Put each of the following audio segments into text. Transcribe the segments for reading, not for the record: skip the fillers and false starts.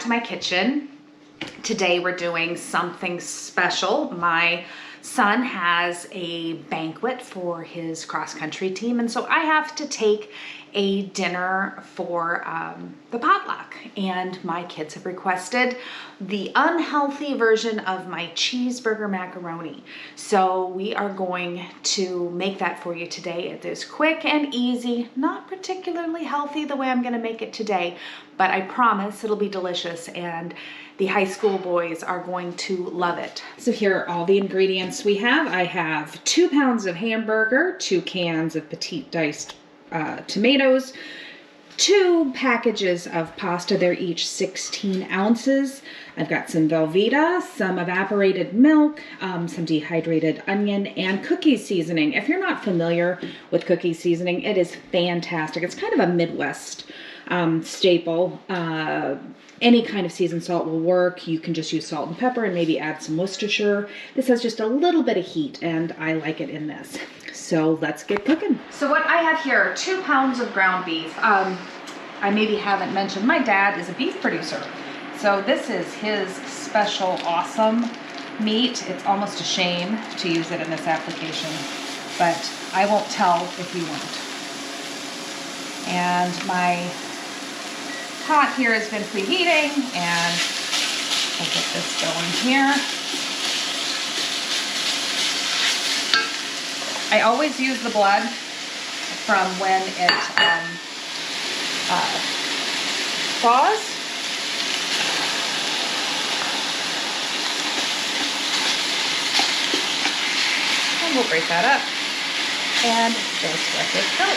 to my kitchen. Today we're doing something special. My son has a banquet for his cross-country team, and so I have to take a dinner for the potluck, and my kids have requested the unhealthy version of my cheeseburger macaroni. So we are going to make that for you today. It is quick and easy, not particularly healthy the way I'm going to make it today, but I promise it'll be delicious, and the high school boys are going to love it. So here are all the ingredients we have. I have 2 pounds of hamburger, 2 cans of petite diced tomatoes, 2 packages of pasta. They're each 16 ounces. I've got some Velveeta, some evaporated milk, some dehydrated onion, and cookie seasoning. If you're not familiar with cookie seasoning, it is fantastic. It's kind of a Midwest staple. Any kind of seasoned salt will work. You can just use salt and pepper and maybe add some Worcestershire. This has just a little bit of heat, and I like it in this. So let's get cooking. So what I have here are 2 pounds of ground beef. I maybe haven't mentioned, my dad is a beef producer. So this is his special awesome meat. It's almost a shame to use it in this application, but I won't tell if you won't. And my pot here has been preheating, and I'll get this going here. I always use the blood from when it thaws. And we'll break that up and just let this go.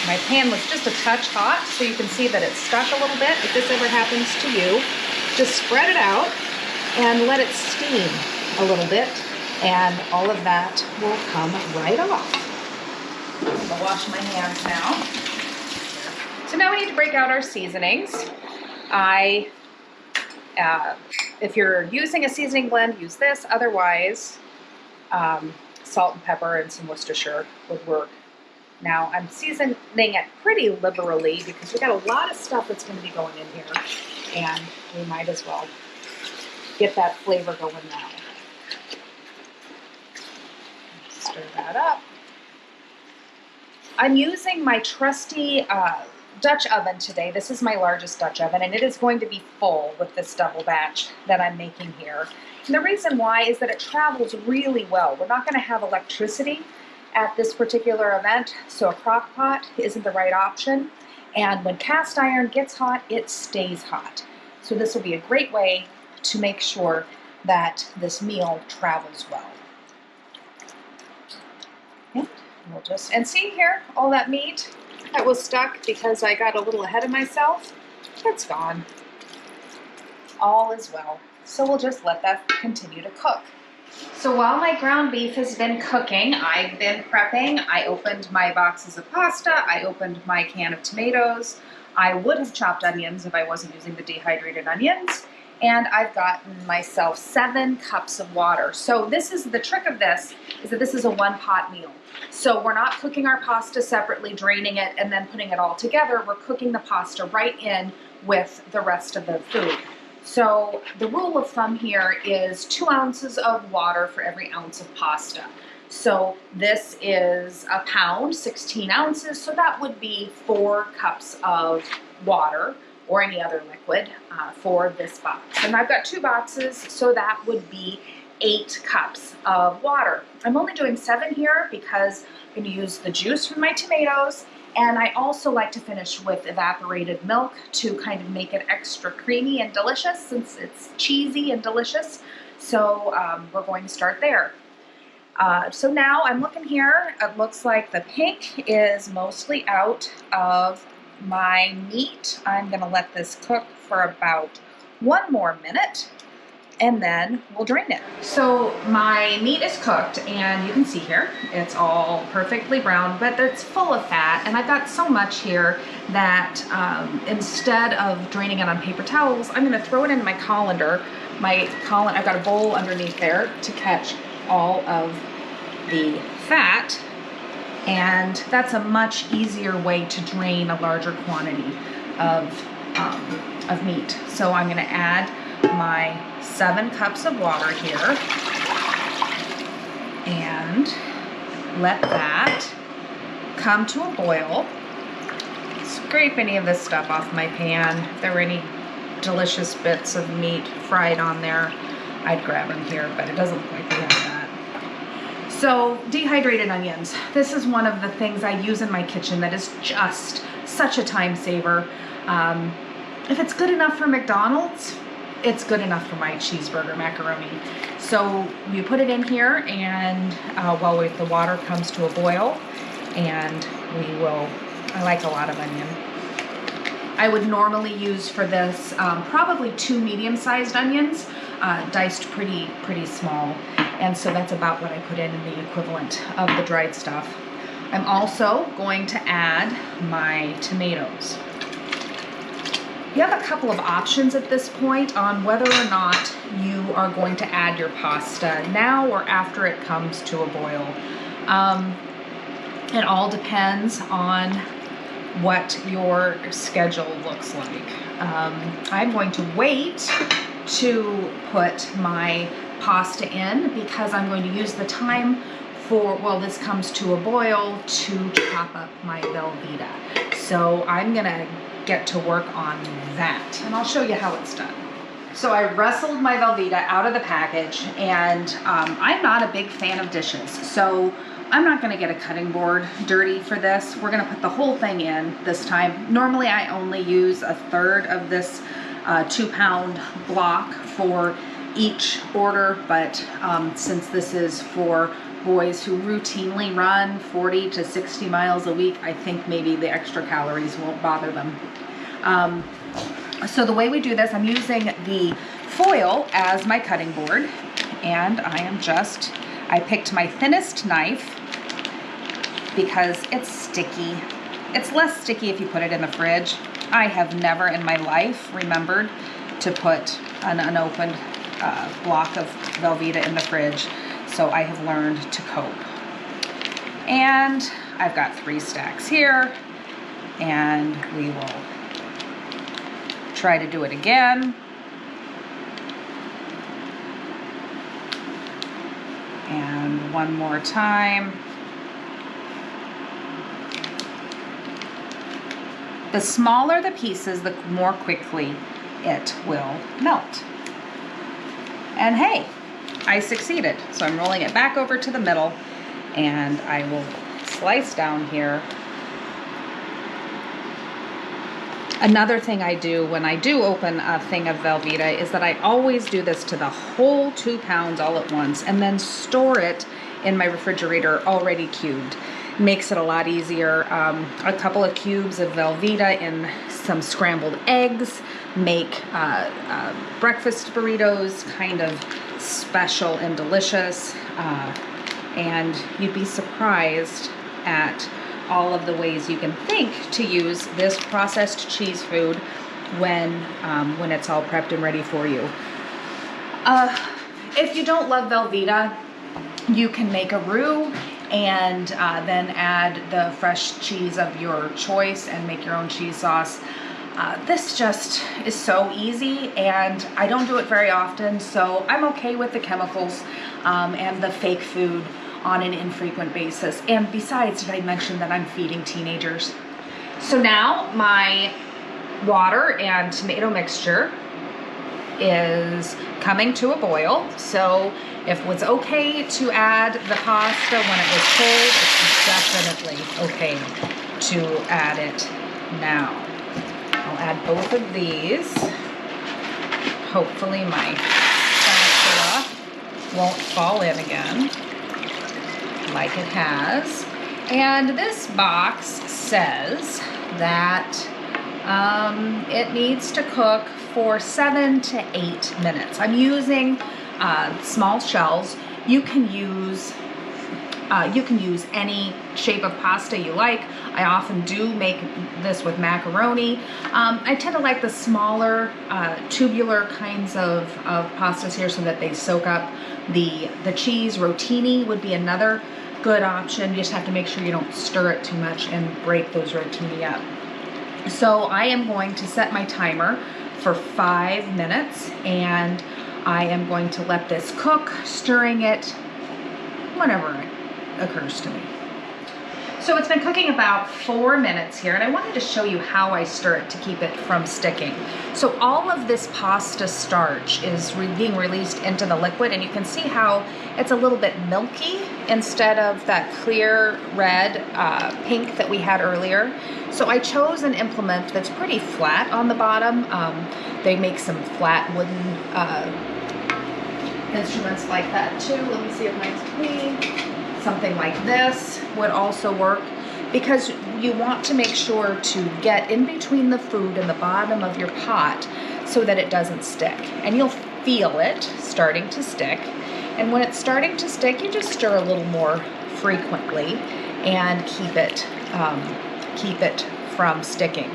My pan was just a touch hot, so you can see that it's stuck a little bit. If this ever happens to you, just spread it out and let it steam a little bit, and all of that will come right off. I'll wash my hands now. So now we need to break out our seasonings. If you're using a seasoning blend, use this. Otherwise, salt and pepper and some Worcestershire would work. Now, I'm seasoning it pretty liberally because we got a lot of stuff that's going to be going in here, and we might as well get that flavor going now. Stir that up. I'm using my trusty Dutch oven today. This is my largest Dutch oven, and it is going to be full with this double batch that I'm making here. And the reason why is that it travels really well. We're not going to have electricity at this particular event, so a crock pot isn't the right option, and when cast iron gets hot, it stays hot. So this will be a great way to make sure that this meal travels well. And we'll just, and see here, all that meat that was stuck because I got a little ahead of myself, it's gone. All is well. So we'll just let that continue to cook. So while my ground beef has been cooking, I've been prepping. I opened my boxes of pasta. I opened my can of tomatoes. I would have chopped onions if I wasn't using the dehydrated onions. And I've gotten myself 7 cups of water. So this is the trick of this, is that this is a 1-pot meal. So we're not cooking our pasta separately, draining it, and then putting it all together. We're cooking the pasta right in with the rest of the food. So the rule of thumb here is 2 ounces of water for every ounce of pasta. So this is a pound, 16 ounces, so that would be 4 cups of water or any other liquid for this box. And I've got 2 boxes, so that would be 8 cups of water. I'm only doing 7 here because I'm going to use the juice from my tomatoes, and I also like to finish with evaporated milk to kind of make it extra creamy and delicious since it's cheesy and delicious. So we're going to start there. So now I'm looking here, it looks like the pink is mostly out of my meat. I'm going to let this cook for about 1 more minute, and then we'll drain it. So my meat is cooked, and you can see here, it's all perfectly brown, but it's full of fat, and I've got so much here that instead of draining it on paper towels, I'm gonna throw it in my colander. I've got a bowl underneath there to catch all of the fat, And that's a much easier way to drain a larger quantity of meat. So I'm gonna add my 7 cups of water here and let that come to a boil. Scrape any of this stuff off my pan. If there were any delicious bits of meat fried on there, I'd grab them here, but it doesn't look like we have that. So dehydrated onions. This is one of the things I use in my kitchen that is just such a time saver. If it's good enough for McDonald's, it's good enough for my cheeseburger macaroni. So you put it in here, and while the water comes to a boil, and I like a lot of onion. I would normally use for this probably 2 medium-sized onions, diced pretty small. And so that's about what I put in the equivalent of the dried stuff. I'm also going to add my tomatoes. You have a couple of options at this point on whether or not you are going to add your pasta now or after it comes to a boil. It all depends on what your schedule looks like. I'm going to wait to put my pasta in because I'm going to use the time while this comes to a boil to chop up my Velveeta. So I'm gonna get to work on that, and I'll show you how it's done. So I wrestled my Velveeta out of the package, and I'm not a big fan of dishes, so I'm not gonna get a cutting board dirty for this. We're gonna put the whole thing in this time. Normally I only use 1/3 of this 2-pound block for each order, but since this is for boys who routinely run 40 to 60 miles a week, I think maybe the extra calories won't bother them. So the way we do this, I'm using the foil as my cutting board, and I picked my thinnest knife because it's sticky. It's less sticky if you put it in the fridge. I have never in my life remembered to put an unopened block of Velveeta in the fridge, so I have learned to cope. And I've got 3 stacks here, and we will try to do it again. And one more time. The smaller the pieces, the more quickly it will melt. And hey, I succeeded. So I'm rolling it back over to the middle, and I will slice down here. Another thing I do when I do open a thing of Velveeta is that I always do this to the whole 2 pounds all at once, and then store it in my refrigerator already cubed. Makes it a lot easier. A couple of cubes of Velveeta in some scrambled eggs make breakfast burritos kind of special and delicious, and you'd be surprised at all of the ways you can think to use this processed cheese food when it's all prepped and ready for you. If you don't love Velveeta, you can make a roux and then add the fresh cheese of your choice and make your own cheese sauce. This just is so easy, and I don't do it very often, so I'm okay with the chemicals and the fake food on an infrequent basis. And besides, did I mention that I'm feeding teenagers? So now my water and tomato mixture is coming to a boil. So if it was okay to add the pasta when it was cold, it's definitely okay to add it now. I'll add both of these. Hopefully my spatula won't fall in again like it has. And this box says that it needs to cook for 7 to 8 minutes. I'm using small shells. You can use any shape of pasta you like. I often do make this with macaroni. I tend to like the smaller tubular kinds of pastas here so that they soak up the cheese. Rotini would be another good option. You just have to make sure you don't stir it too much and break those rotini up. So I am going to set my timer for 5 minutes, and I am going to let this cook, stirring it whenever it occurs to me. So it's been cooking about 4 minutes here, and I wanted to show you how I stir it to keep it from sticking. So all of this pasta starch is being released into the liquid, and you can see how it's a little bit milky instead of that clear red pink that we had earlier. So I chose an implement that's pretty flat on the bottom. They make some flat wooden instruments like that too. Let me see if mine's clean. Something like this would also work, because you want to make sure to get in between the food and the bottom of your pot so that it doesn't stick. And you'll feel it starting to stick. And when it's starting to stick, you just stir a little more frequently and keep it from sticking.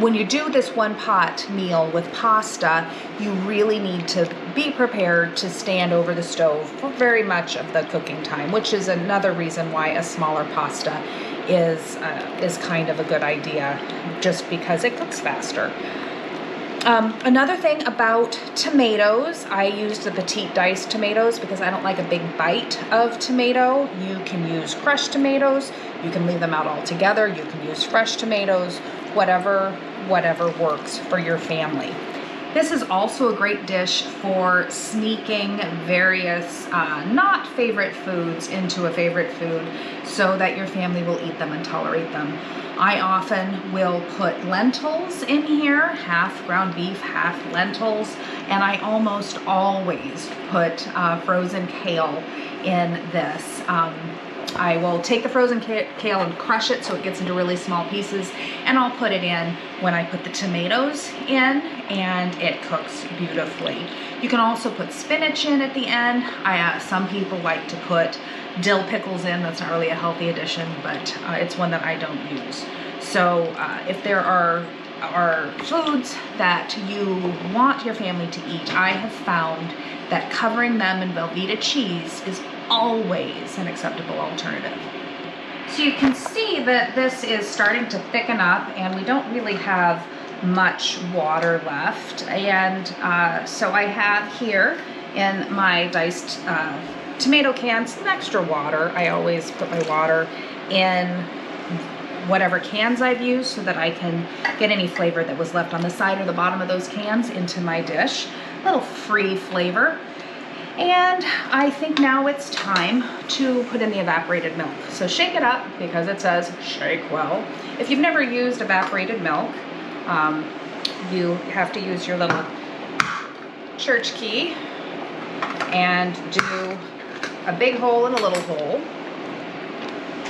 When you do this one pot meal with pasta, you really need to be prepared to stand over the stove for very much of the cooking time, which is another reason why a smaller pasta is kind of a good idea, just because it cooks faster. Another thing about tomatoes, I used the petite diced tomatoes because I don't like a big bite of tomato. You can use crushed tomatoes, you can leave them out altogether, you can use fresh tomatoes, whatever works for your family. This is also a great dish for sneaking various not favorite foods into a favorite food so that your family will eat them and tolerate them. I often will put lentils in here, half ground beef, half lentils, and I almost always put frozen kale in this. I will take the frozen kale and crush it so it gets into really small pieces, and I'll put it in when I put the tomatoes in, and it cooks beautifully. You can also put spinach in at the end. Some people like to put dill pickles in. That's not really a healthy addition, but it's one that I don't use. So if there are foods that you want your family to eat, I have found that covering them in Velveeta cheese is always an acceptable alternative. So you can see that this is starting to thicken up, and we don't really have much water left. And so I have here in my diced tomato can some extra water. I always put my water in whatever cans I've used so that I can get any flavor that was left on the side or the bottom of those cans into my dish. A little free flavor. And I think now it's time to put in the evaporated milk. So shake it up, because it says shake well. If you've never used evaporated milk, you have to use your little church key and do a big hole and a little hole,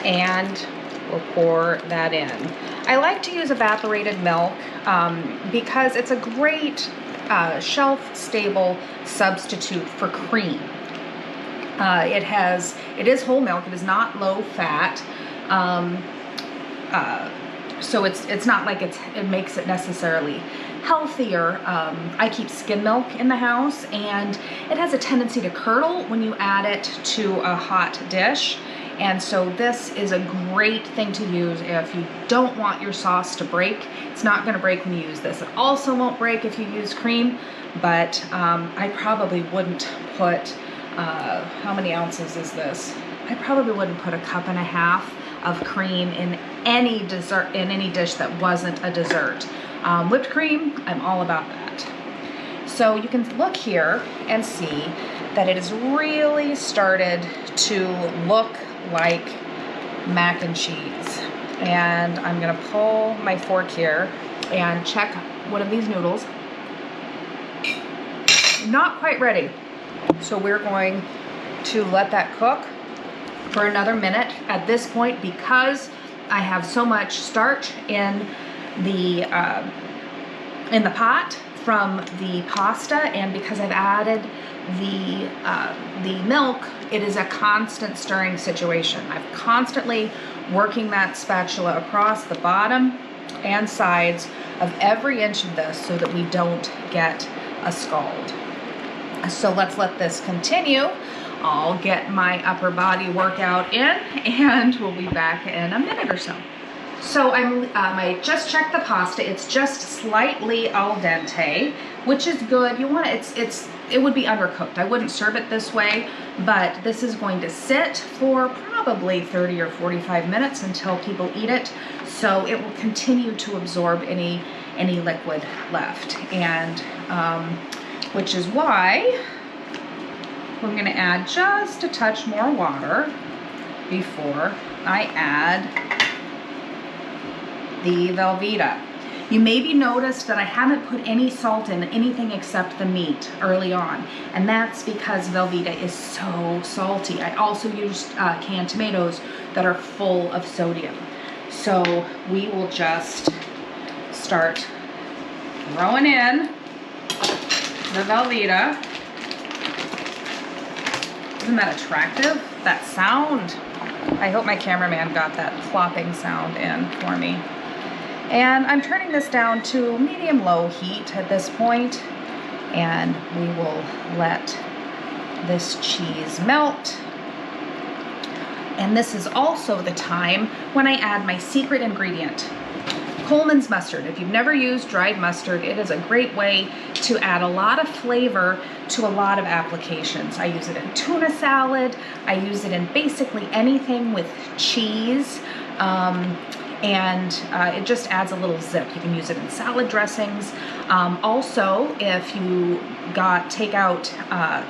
and we'll pour that in. I like to use evaporated milk because it's a great shelf-stable substitute for cream. It is whole milk. It is not low fat, so it's not like it makes it necessarily healthier. I keep skim milk in the house, and it has a tendency to curdle when you add it to a hot dish. And so this is a great thing to use if you don't want your sauce to break. It's not going to break when you use this. It also won't break if you use cream, but I probably wouldn't put, how many ounces is this? I probably wouldn't put 1.5 cups of cream in any dessert, in any dish that wasn't a dessert. Whipped cream, I'm all about that. So you can look here and see that it has really started to look like mac and cheese. And I'm gonna pull my fork here and check one of these noodles. Not quite ready. So we're going to let that cook for another minute. At this point, because I have so much starch in the pot from the pasta, and because I've added the milk, it is a constant stirring situation. I'm constantly working that spatula across the bottom and sides of every inch of this so that we don't get a scald. So let's let this continue. I'll get my upper body workout in, and we'll be back in a minute or so. So I just checked the pasta. It's just slightly al dente, which is good. You want it would be undercooked. I wouldn't serve it this way, but this is going to sit for probably 30 or 45 minutes until people eat it. So it will continue to absorb any liquid left, and which is why we're going to add just a touch more water before I add the Velveeta. You maybe noticed that I haven't put any salt in anything except the meat early on, and that's because Velveeta is so salty. I also used canned tomatoes that are full of sodium. So we will just start throwing in the Velveeta. Isn't that attractive? That sound. I hope my cameraman got that plopping sound in for me. And I'm turning this down to medium-low heat at this point, and we will let this cheese melt. And this is also the time when I add my secret ingredient, Coleman's mustard. If you've never used dried mustard, it is a great way to add a lot of flavor to a lot of applications. I use it in tuna salad. I use it in basically anything with cheese. And it just adds a little zip. You can use it in salad dressings. Also, if you take out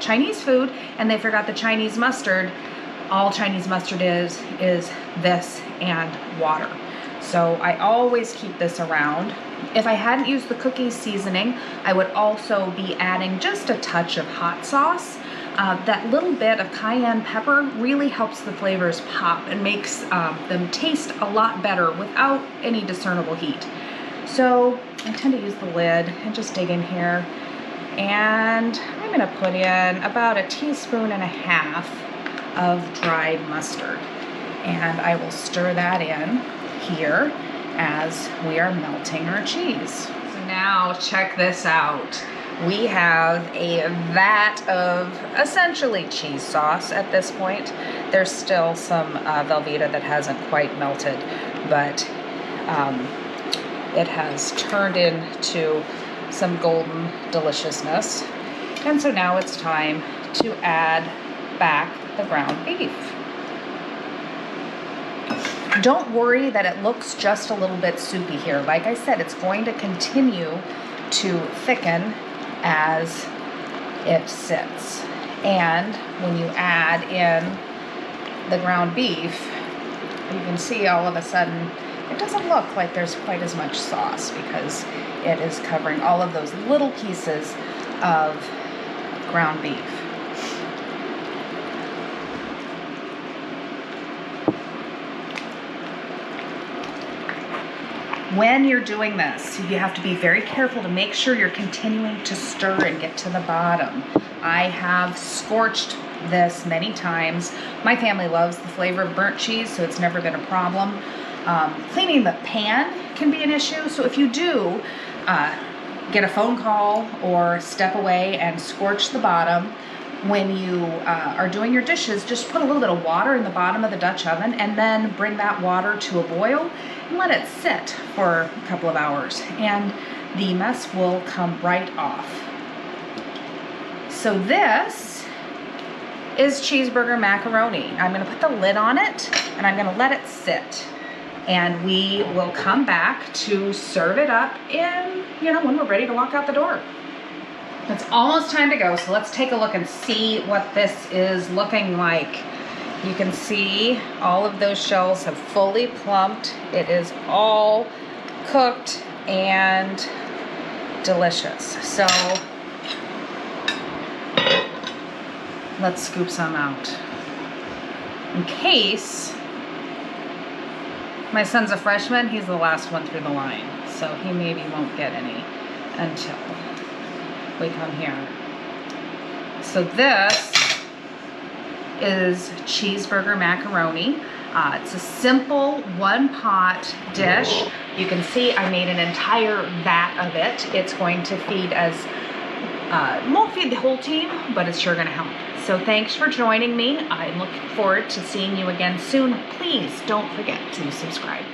Chinese food and they forgot the Chinese mustard, all Chinese mustard is this and water. So I always keep this around. If I hadn't used the cookie seasoning, I would also be adding just a touch of hot sauce. That little bit of cayenne pepper really helps the flavors pop and makes them taste a lot better without any discernible heat. So I tend to use the lid and just dig in here. And I'm gonna put in about 1.5 teaspoons of dried mustard. And I will stir that in here as we are melting our cheese. So now check this out. We have a vat of essentially cheese sauce at this point. There's still some Velveeta that hasn't quite melted, but it has turned into some golden deliciousness. And so now it's time to add back the ground beef. Don't worry that it looks just a little bit soupy here. Like I said, it's going to continue to thicken as it sits. And when you add in the ground beef, you can see all of a sudden it doesn't look like there's quite as much sauce because it is covering all of those little pieces of ground beef. When you're doing this, you have to be very careful to make sure you're continuing to stir and get to the bottom. I have scorched this many times. My family loves the flavor of burnt cheese, so it's never been a problem. Cleaning the pan can be an issue, so if you do get a phone call or step away and scorch the bottom, when you are doing your dishes, just put a little bit of water in the bottom of the Dutch oven and then bring that water to a boil and let it sit for a couple of hours, and the mess will come right off. So this is cheeseburger macaroni. I'm gonna put the lid on it and I'm gonna let it sit. And we will come back to serve it up in, when we're ready to walk out the door. It's almost time to go, so let's take a look and see what this is looking like. You can see all of those shells have fully plumped. It is all cooked and delicious. So let's scoop some out. In case my son's a freshman, he's the last one through the line, so he maybe won't get any until we come here. So this is cheeseburger macaroni. It's a simple one-pot dish. You can see I made an entire vat of it. It's going to feed as Won't feed the whole team, but it's sure gonna help. So thanks for joining me. I'm looking forward to seeing you again soon. Please don't forget to subscribe.